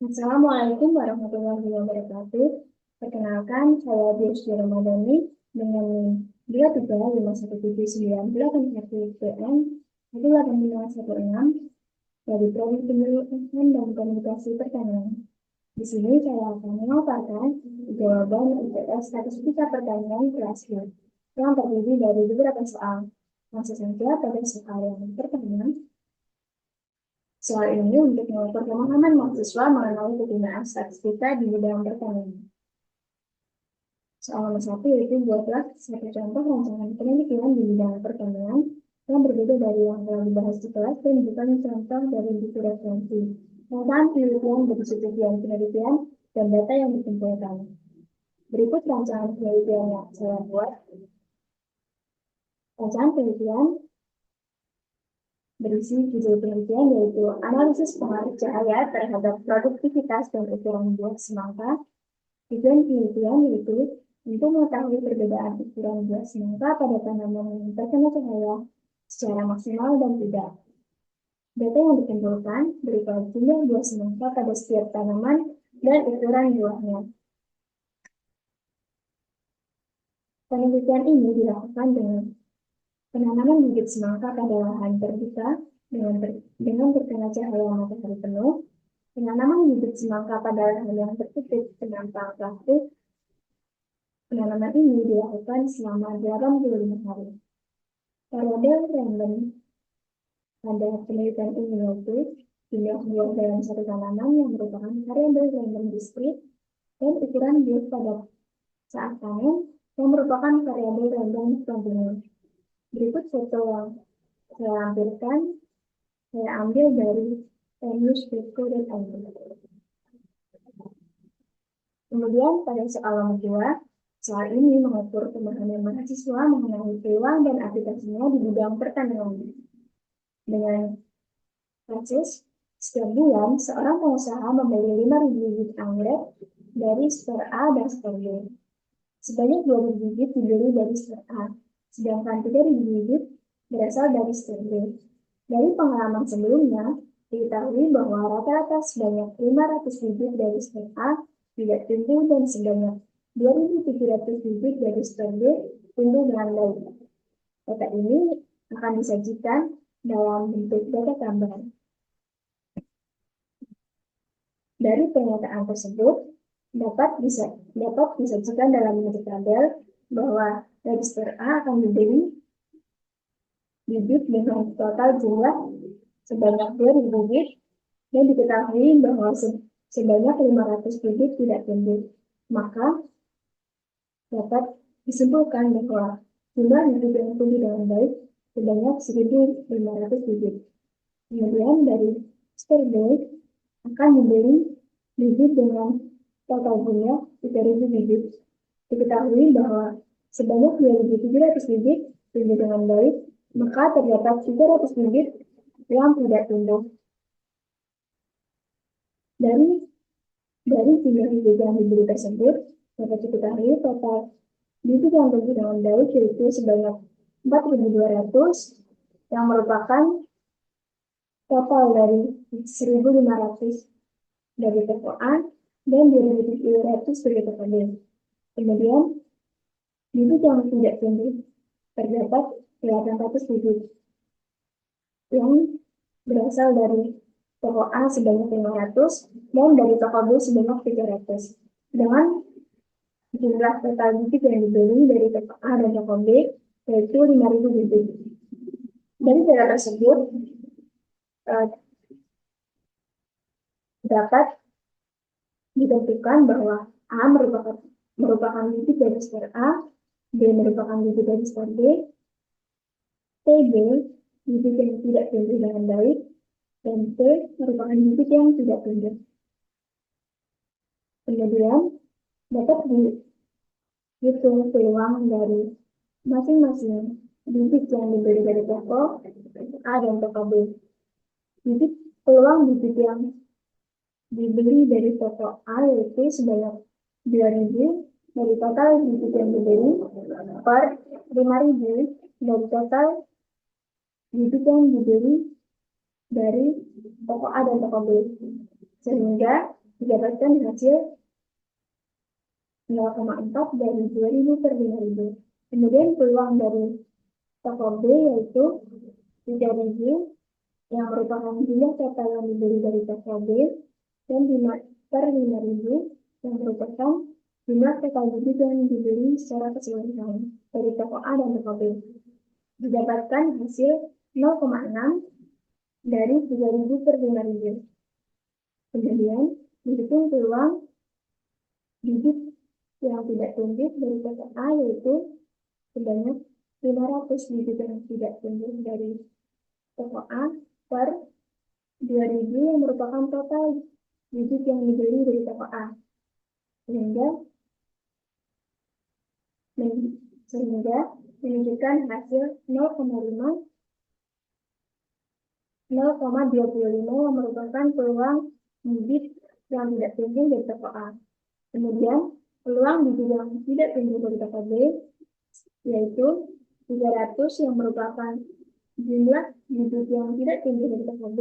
Assalamualaikum warahmatullahi wabarakatuh. Perkenalkan, saya Bius Ramadhani dengan NIM 23517981 PM 8516 dari Prodi Pendidikan dan Komunikasi Pertanian. Di sini saya akan memaparkan jawaban UTS Statistika Pertanian kelas B yang terdiri dari beberapa soal. Langsung saja pada soal yang pertama. Soal ini untuk mengukur pemahaman mahasiswa mengenai kegunaan statistika di bidang pertanian. Soal nomor 1 yaitu buatlah satu contoh rancangan penelitian di bidang pertanian yang berbeda dari yang telah dibahas di kelas dan bukan contoh dari buku referensi. Penataan penelitian berisi tujuan penelitian dan data yang dikumpulkan. Berikut rancangan penelitian yang saya buat. Rancangan penelitian berisi judul penelitian yaitu analisis pengaruh cahaya terhadap produktivitas dan ukuran buah semangka. Tujuan penelitian yaitu untuk mengetahui perbedaan ukuran buah semangka pada tanaman yang terkena cahaya secara maksimal dan tidak. Data yang dikumpulkan berupa jumlah buah semangka pada setiap tanaman dan ukuran buahnya. Penelitian ini dilakukan dengan penanaman bibit semangka pada lahan terbuka dengan terkena cahaya matahari penuh, penanaman bibit semangka pada lahan yang tertutup dengan plastik. Penanaman ini dilakukan selama 85 hari. Periode random pada penelitian ini yaitu jumlah buah dalam satu tanaman yang merupakan variabel random diskrit dan ukuran buah pada saat panen yang merupakan variabel random kontinu. Berikut foto yang saya lampirkan, saya ambil dari news.co.id. Kemudian pada soal nomor 2, soal ini mengukur pemahaman mahasiswa mengenai peluang dan aplikasinya di bidang pertanian. Dengan kasus, setiap bulan seorang pengusaha membeli 5.000 bibit anggrek dari Store A dan Store B. Sebanyak 2.000 bibit dibeli dari Store A, sedangkan 3.000 bibit berasal dari Store B. Dari pengalaman sebelumnya, diketahui bahwa rata-rata sebanyak 500 bibit dari Store A tidak tumbuh dan sebanyak 2.700 bibit dari Store B tumbuh dengan baik. Data ini akan disajikan dalam bentuk data tambahan. Dari pernyataan tersebut, dapat disajikan dalam bentuk tabel bahwa register A akan diberi bibit dengan total jumlah sebanyak 2.000 bibit dan diketahui bahwa sebanyak 500 bibit tidak tumbuh. Maka dapat disimpulkan bahwa jumlah bibit yang tumbuh dengan baik sebanyak 1.500 bibit. Kemudian dari Store B akan membeli bibit dengan total jumlah 3.000 bibit. Diketahui bahwa sebanyak 2.700 bibit tumbuh dengan baik, maka terdapat 300 bibit yang tidak tumbuh. Dari jumlah bibit yang dibeli tersebut, dapat diketahui total bibit yang tumbuh dengan baik yaitu sebanyak 4.200 yang merupakan total dari 1.500 dari toko A dan 2.700 dari toko B. Kemudian, bibit yang tidak tumbuh terdapat 800 bibit yang berasal dari toko A sebanyak 500 dan dari toko B sebanyak 300. Dengan jumlah total bibit yang dibeli dari toko A dan toko B yaitu 5.000 bibit. Dari data tersebut, dapat ditentukan bahwa A merupakan bibit dari Store A, B merupakan bibit dari Store B, TB bibit yang tidak tumbuh dengan baik, dan T merupakan bibit yang tidak tumbuh. Kemudian dapat dihitung peluang dari masing-masing bibit yang dibeli dari toko A dan toko B. Peluang bibit yang dibeli dari toko A yaitu sebanyak 2.000 dari total bibit yang dibeli per 5.000 dari total bibit yang dibeli dari toko A dan toko B. Sehingga didapatkan hasil 0,4 dari 2000 per 5000. Kemudian peluang dari toko B yaitu 3000 yang merupakan jumlah total yang dibeli dari toko B dan 5 per 5000 yang merupakan jumlah total bibit yang dibeli secara keseluruhan dari toko A dan toko B. Didapatkan hasil 0,6 dari 3000 per 5000. Kemudian dihitung peluang bibit yang tidak tumbuh dari toko A yaitu sebanyak 500 bibit yang tidak tumbuh dari toko A per 2000 yang merupakan total bibit yang dibeli dari toko A, sehingga menunjukkan hasil 0,25 yang merupakan peluang bibit yang tidak tumbuh dari toko A. Kemudian peluang bibit yang tidak tumbuh dari toko B yaitu 300 yang merupakan jumlah bibit yang tidak tumbuh dari toko B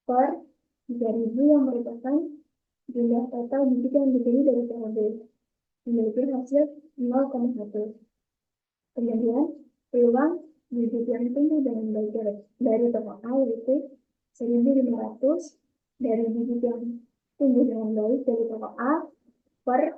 per 3000 yang merupakan jumlah total bibit yang dibeli dari toko B, memiliki hasil 0,1. Kemudian peluang bibit yang tumbuh dengan baik dari toko A yaitu 1500 dari bibit yang tumbuh dengan baik dari toko A per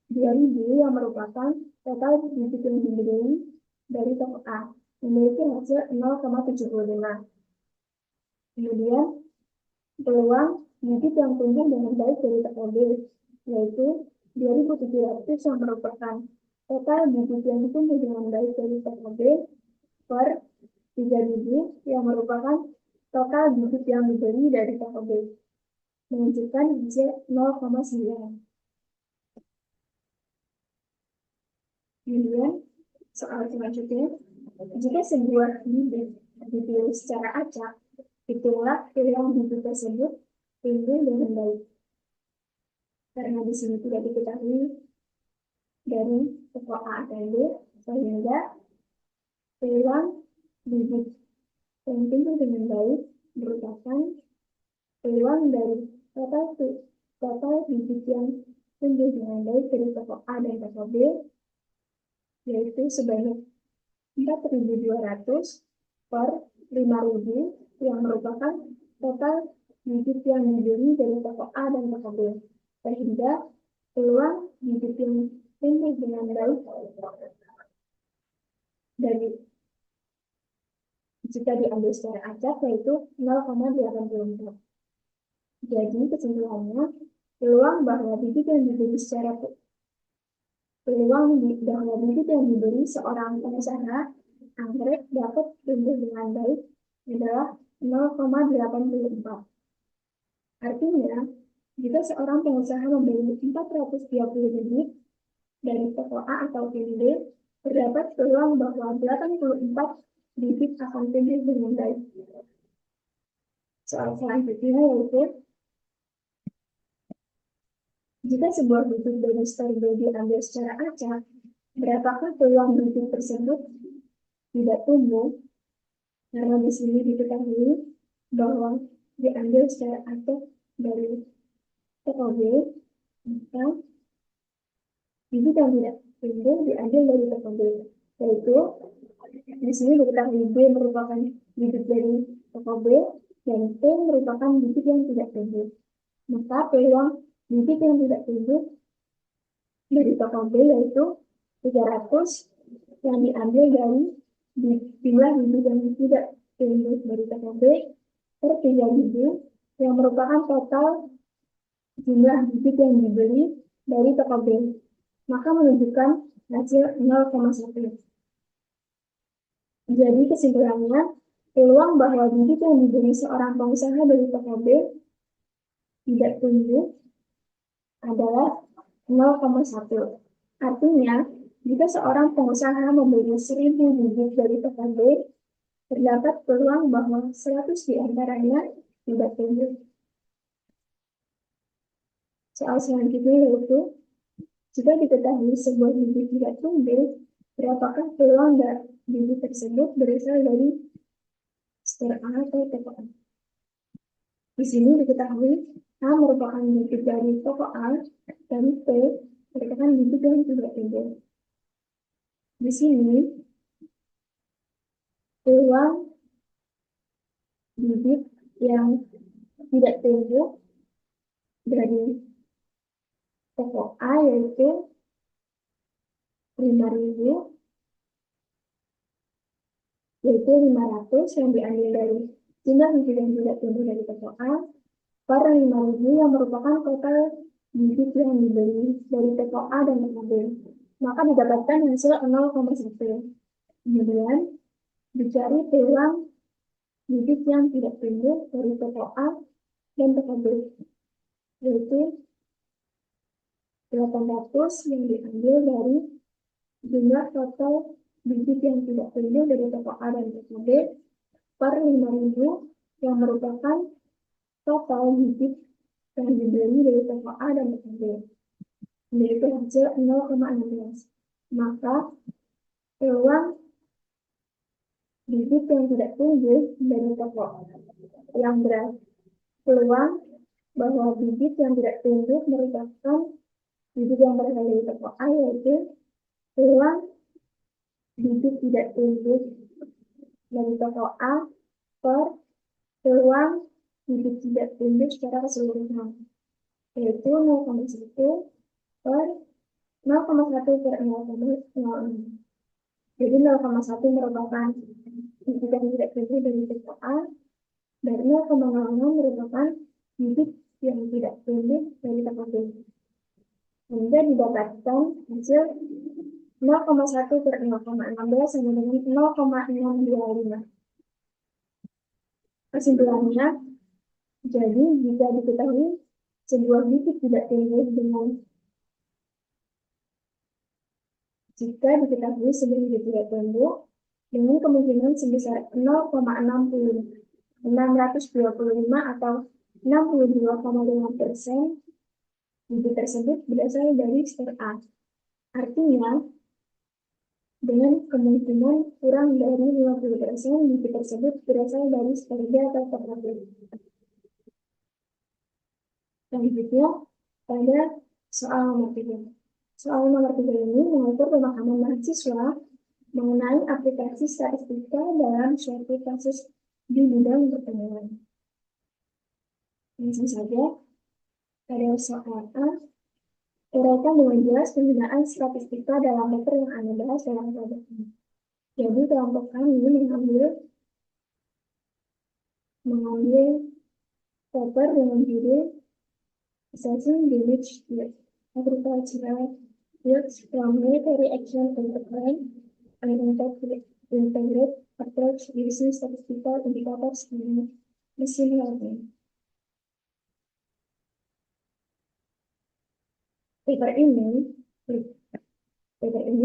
2000 yang merupakan total bibit yang dibeli dari toko A, memiliki hasil 0,75. Kemudian peluang bibit yang tumbuh dengan baik dari toko B yaitu 2700 yang merupakan total bibit yang tumbuh dengan baik dari toko B per 3000 yang merupakan total bibit yang dibeli dari toko B, menunjukkan hasil 0,9. Kemudian soal selanjutnya, jika sebuah bibit dipilih secara acak, itulah peluang bibit tersebut tumbuh dengan baik. Karena di sini tidak diketahui dari toko A dan B, sehingga peluang bibit yang tumbuh dengan baik merupakan peluang dari total bibit yang tumbuh dengan baik dari toko A dan toko B, yaitu sebanyak 4200 per 5000 yang merupakan total bibit yang dibeli dari toko A dan toko B, sehingga peluang bibit yang tumbuh dengan baik dari jika diambil secara acak yaitu 0,84. Jadi kesimpulannya, peluang bahwa bibit yang dibeli seorang pengusaha anggrek dapat tumbuh dengan baik adalah 0,84. Artinya, jika seorang pengusaha membeli 430 bibit dari toko A atau B, terdapat peluang bahwa 84 bibit akan tumbuh dengan baik. Soal selanjutnya yaitu, jika sebuah bibit dari store B diambil secara acak, berapakah peluang bibit tersebut tidak tumbuh? Karena di sini diketahui bahwa diambil secara acak dari toko B, maka bibit yang tidak tumbuh diambil dari toko B, yaitu di sini diketahui B merupakan bibit dari toko B dan T merupakan bibit yang tidak tumbuh. Maka peluang bibit yang tidak tumbuh dari toko B yaitu 300 yang diambil dari jumlah bibit yang tidak tumbuh dari toko B per 3000 yang merupakan total jumlah bibit yang dibeli dari toko B, maka menunjukkan hasil 0,1. Jadi kesimpulannya, peluang bahwa bibit yang dibeli seorang pengusaha dari toko B tidak tumbuh adalah 0,1. Artinya, jika seorang pengusaha membeli 1000 bibit dari toko B, terdapat peluang bahwa 100 diantaranya tidak tumbuh. Soal selanjutnya yaitu, jika diketahui sebuah bibit tidak tumbuh, berapakah peluang bibit tersebut berasal dari store A atau toko A? Di sini diketahui A merupakan bibit dari pokok A, dan P merupakan bibit yang tidak tumbuh. Di sini, peluang bibit yang tidak tumbuh dari pokok A yaitu 5.000, yaitu 500 yang diambil dari jumlah bibit yang tidak tumbuh dari pokok A per 5.000 yang merupakan total bibit yang dibeli dari pokok A dan pokok B. Maka didapatkan hasil 0,1. Kemudian dicari peluang bibit yang tidak tumbuh dari pokok A dan pokok B, yaitu 800 yang diambil dari jumlah total bibit yang tidak tumbuh dari pokok A dan pokok B per 5.000 yang merupakan total bibit yang dibeli dari pokok A dan pokok B, yaitu hasil 0,16. Maka peluang bibit yang tidak tumbuh dari pokok yang berarti peluang bahwa bibit yang tidak tumbuh merupakan bibit yang berasal dari pokok A, yaitu peluang bibit tidak tumbuh dari pokok A per peluang bibit tidak tumbuh secara keseluruhan, yaitu 0,1 per 0,1 per 0,06. Jadi 0,1 merupakan bibit yang tidak tumbuh dari pokok A, dan 0,06 merupakan bibit yang tidak tumbuh dari pokok B. Sehingga didapatkan hasil 0,1 per 0,16 sama dengan 0,625. Kesimpulannya, jadi jika diketahui sebuah bibit tidak tumbuh dengan kemungkinan sebesar 0,625 atau 62,5%, bibit tersebut berasal dari sper A. Artinya, dengan kemungkinan kurang dari 50%, bibit tersebut berasal dari sper B atau pokok B. Selanjutnya, pada soal nomor 3. Soal nomor 3 ini mengukur pemahaman mahasiswa mengenai aplikasi statistika dalam suatu kasus di bidang pertemuan. Langsung saja, pada soal A, uraikan dengan jelas penggunaan statistika dalam paper yang Anda bahas dalam kelompok ini. Jadi kelompok kami mengambil paper dengan judul Assessing Damage to Agricultural Yields from Military Action Enterprise and Integrate Approach Using Statistical Indicators and Machine Learning. Paper ini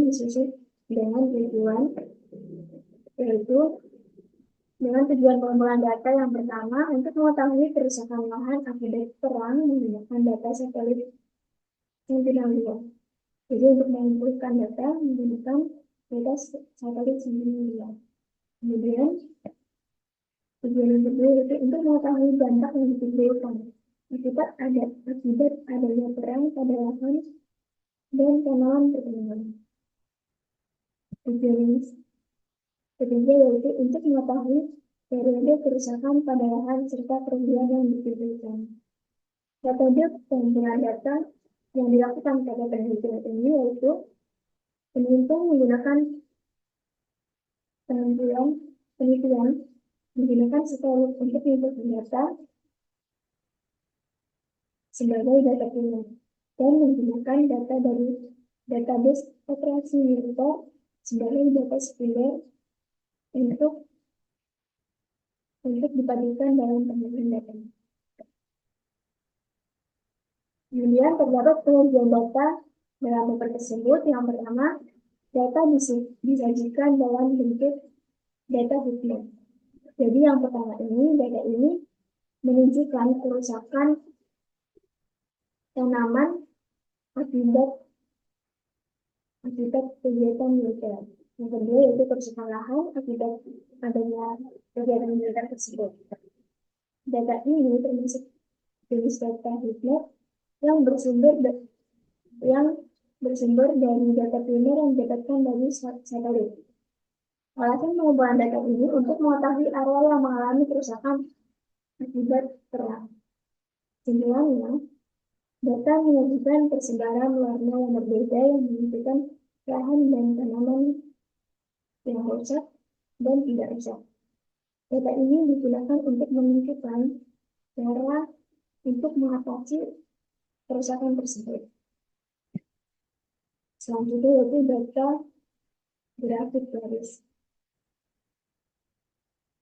disusun dengan tujuan, yaitu dengan tujuan pengumpulan data yang pertama untuk mengetahui kerusakan lahan akibat perang menggunakan data satelit sentinel. Jadi untuk mengumpulkan data menggunakan data satelit sentinel. Kemudian tujuan yang kedua yaitu untuk mengetahui dampak yang ditimbulkan akibat adanya perang pada lahan dan tanaman pertanian. Tujuan ketiga yaitu untuk mengetahui periode kerusakan pada lahan serta kerugian yang ditimbulkan. Metode pengumpulan data yang dilakukan pada penelitian ini yaitu penelitian menggunakan penelitian menggunakan satelit untuk mengumpulkan data sebagai data primer dan menggunakan data dari database operasi militer sebagai data sekunder untuk dipadukan dalam pengumpulan data. Kemudian terdapat pengujian data dalam paper tersebut. Yang pertama, data disajikan dalam bentuk data heatmap. Jadi yang pertama data ini menunjukkan kerusakan tanaman akibat kegiatan militer. Yang kedua yaitu kerusakan lahan akibat adanya kegiatan militer tersebut. Data ini termasuk jenis data heatmap yang bersumber dari data primer yang didapatkan dari satelit. Alasan pengumpulan data ini untuk mengetahui area yang mengalami kerusakan akibat perang. Kesimpulannya, data menunjukkan persebaran warna yang berbeda yang menunjukkan lahan dan tanaman yang rusak dan tidak rusak. Data ini digunakan untuk menentukan cara untuk mengatasi kerusakan tersebut. Selanjutnya yaitu data grafik garis.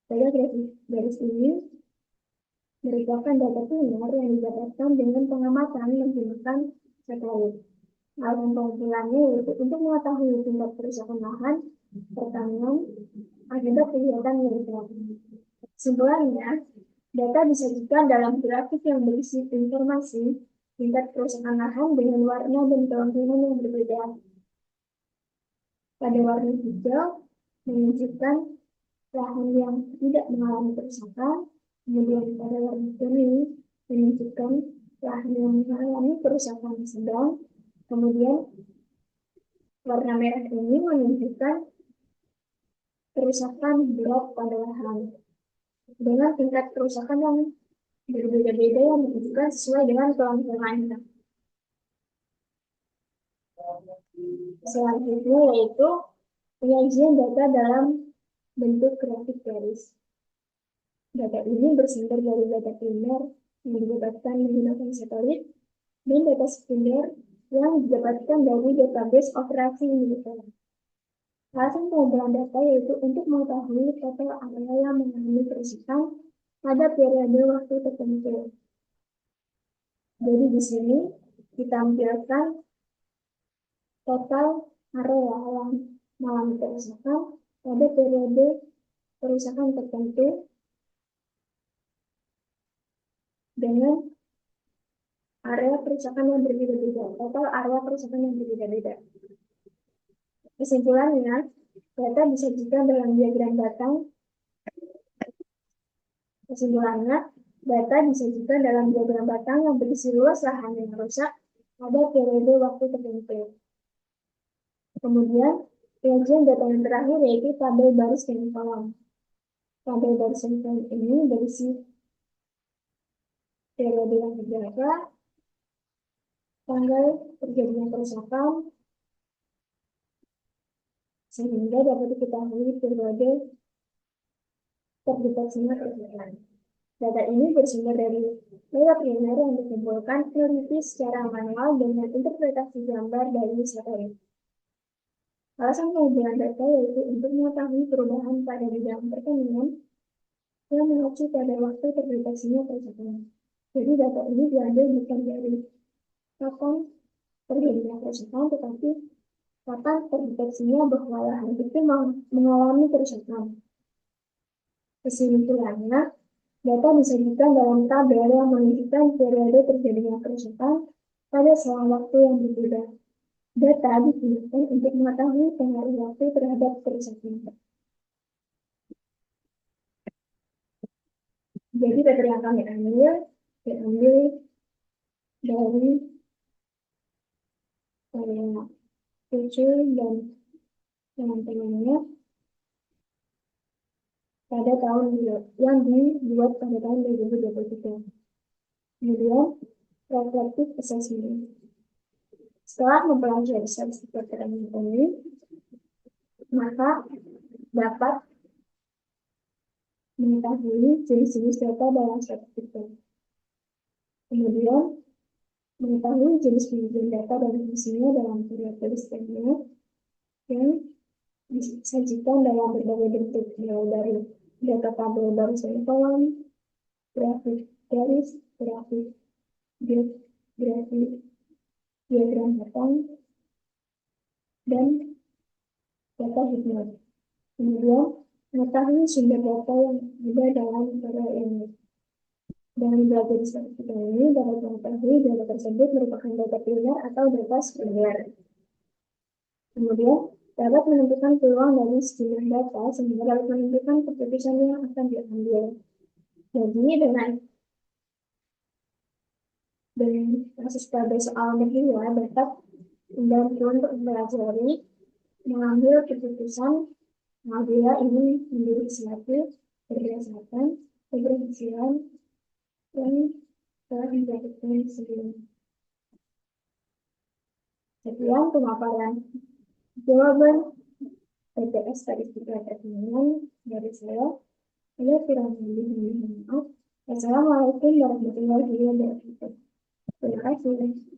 Data grafik garis ini merupakan data primer yang didapatkan dengan pengamatan menggunakan satelit. Alasan pengumpulannya yaitu untuk mengetahui tingkat kerusakan lahan, pertanian, akibat kegiatan militer. Kesimpulannya, data disajikan dalam grafik yang berisi informasi tingkat kerusakan lahan dengan warna dan kemungkinan yang berbeda. Pada warna hijau menunjukkan lahan yang tidak mengalami kerusakan, kemudian pada warna kuning menunjukkan lahan yang mengalami kerusakan sedang, kemudian warna merah ini menunjukkan kerusakan berat pada lahan dengan tingkat kerusakan yang berbeda-beda yang menunjukkan sesuai dengan kelompoknya. Selanjutnya yaitu penyajian data dalam bentuk grafik garis. Data ini bersumber dari data primer yang didapatkan menggunakan satelit dan data sekunder yang didapatkan dari database operasi militer. Alasan pengumpulan data yaitu untuk mengetahui total area yang mengalami kerusakan pada periode waktu tertentu. Jadi di sini ditampilkan total area yang mengalami kerusakan pada periode kerusakan tertentu dengan area kerusakan yang berbeda-beda, total area kerusakan yang berbeda-beda. Kesimpulannya, data disajikan dalam diagram batang. Yang berisi luas lahan yang rusak pada periode waktu tertentu. Kemudian, penyajian data yang terakhir yaitu tabel baris dan kolom. Tabel baris dan kolom ini berisi periode yang berjaga, tanggal terjadinya kerusakan, sehingga dapat diketahui periode terdeteksinya kerusakan. Data ini bersumber dari data primer yang dikumpulkan teliti secara manual dengan interpretasi gambar dari satelit. Alasan pengumpulan data yaitu untuk mengetahui perubahan pada bidang pertanian yang mengacu pada waktu terdeteksinya kerusakan. Jadi data ini diambil bukan dari kapan terjadinya kerusakan, tetapi kapan terdeteksinya bahwa lahan itu mengalami kerusakan. Kesimpulannya, data disajikan dalam tabel yang menunjukkan periode terjadinya kerusakan pada selang waktu yang berbeda. Data digunakan untuk mengetahui pengaruh waktu terhadap kerusakan. Jadi data yang kami ambil dari PC dan teman-temannya pada tahun yang dibuat pada tahun 2023. Kemudian, reflective assessment. Setelah mempelajari statistik pertanian ini, maka dapat mengetahui jenis-jenis data dalam statistik. Kemudian, mengetahui jenis penyajian data dan fungsinya dalam periode statistiknya yang disajikan dalam berbagai bentuk, mulai dari data tabel baris dan kolom, grafik garis, grafik diagram batang, dan data heatmap. Kemudian, mengetahui sumber data yang ada dalam tabel ini. Dengan belajar di statistik ini, dapat mengetahui data tersebut merupakan data primer atau data sekunder. Kemudian, dapat menentukan peluang dari sejumlah data sehingga dapat menentukan keputusan yang akan diambil. Jadi, dengan Dan kasus pada soal kedua dapat membantu untuk mempelajari, mengambil keputusan apabila ingin menjadi sesuatu berdasarkan keberhasilan yang telah dilakukan sebelumnya. Sekian pemaparan jawaban PTS Statistika Terkinian dari saya. Saya kurang lebih mohon maaf. Wassalamualaikum warahmatullahi wabarakatuh. Terima kasih.